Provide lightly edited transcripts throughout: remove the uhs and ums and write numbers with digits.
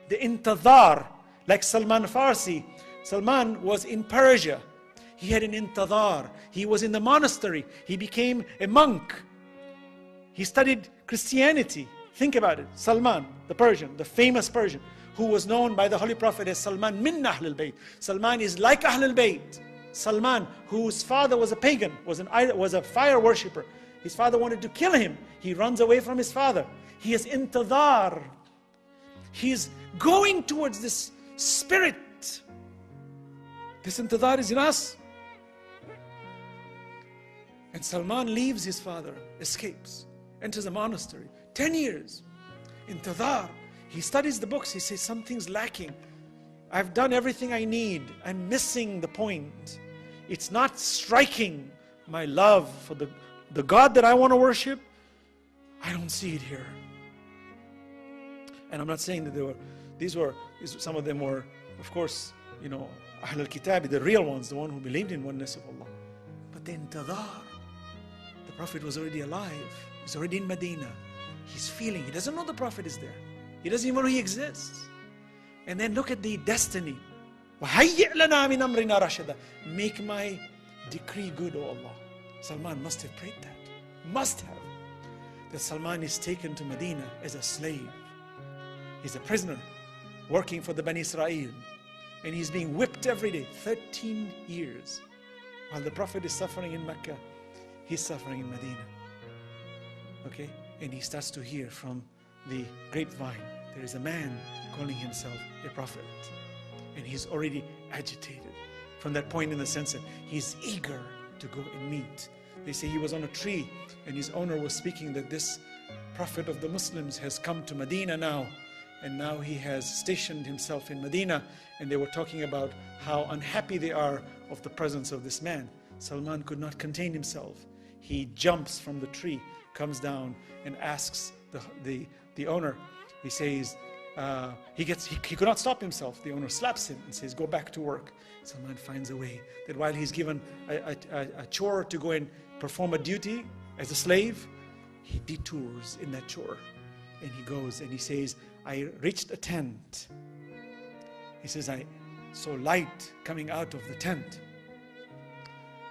the intizar, like Salman Farsi. Salman was in Persia. He had an intizar. He was in the monastery. He became a monk. He studied Christianity. Think about it. Salman, the Persian, the famous Persian, who was known by the Holy Prophet as Salman min Ahlul Bayt. Salman is like Ahlul Bayt. Salman, whose father was a pagan, was a fire worshipper. His father wanted to kill him. He runs away from his father. He is intizar. He's going towards this spirit. This intizar is in us. And Salman leaves his father, escapes, enters a monastery. 10 years. Intizar. He studies the books. He says, something's lacking. I've done everything I need. I'm missing the point. It's not striking my love for the God that I want to worship. I don't see it here. And I'm not saying that some of them were, of course, Ahl al-Kitab, the real ones, the one who believed in oneness of Allah. But the intizar, the Prophet was already alive. He's already in Medina. He's feeling, he doesn't know the Prophet is there. He doesn't even know he exists. And then look at the destiny. وَهَيِّئْ لَنَا مِنْ أَمْرِنَا رَشَدًا. Make my decree good, O Allah. Salman must have prayed that. Must have. That Salman is taken to Medina as a slave. He's a prisoner working for the Bani Israel. And he's being whipped every day. 13 years. While the Prophet is suffering in Mecca, he's suffering in Medina. Okay? And he starts to hear from the grapevine, there is a man calling himself a prophet. And he's already agitated from that point, in the sense that he's eager to go and meet. They say he was on a tree and his owner was speaking that this prophet of the Muslims has come to Medina now. And now he has stationed himself in Medina. And they were talking about how unhappy they are of the presence of this man. Salman could not contain himself. He jumps from the tree, comes down and asks the owner. He says, he could not stop himself. The owner slaps him and says, go back to work. Salman finds a way that while he's given a chore to go and perform a duty as a slave, he detours in that chore. And he goes and he says, I reached a tent. He says, I saw light coming out of the tent.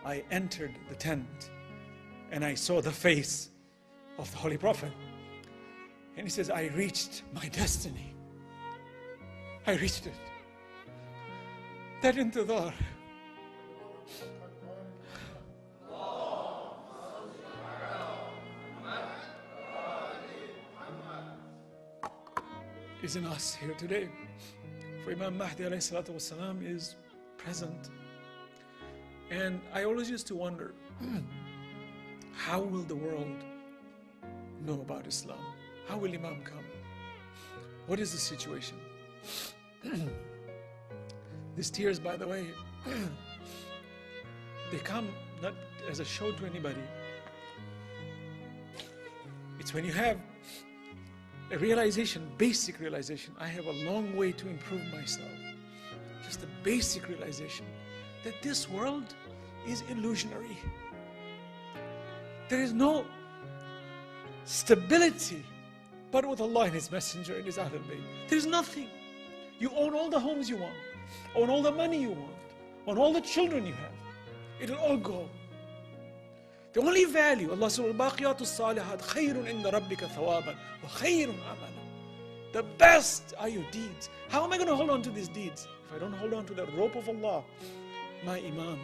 I entered the tent and I saw the face of the Holy Prophet. And he says, I reached my destiny. I reached it. That intizar. Is in us here today. For Imam Mahdi alayhi salatu wasalam is present. And I always used to wonder, how will the world know about Islam? How will Imam come? What is the situation? These tears, by the way, they come not as a show to anybody. It's when you have a realization, basic realization, I have a long way to improve myself. Just a basic realization that this world is illusionary. There is no stability but with Allah and His Messenger and His Ahlul Bayt. There's nothing. You own all the homes you want, own all the money you want, own all the children you have. It'll all go. The only value, Allah says, الْبَاقِيَاتُ الصَّالِحَاتُ خَيْرٌ عِنْدَ رَبِّكَ ثَوَابًا وَخَيْرٌ عَمَلًا. The best are your deeds. How am I going to hold on to these deeds? If I don't hold on to the rope of Allah, my Imam,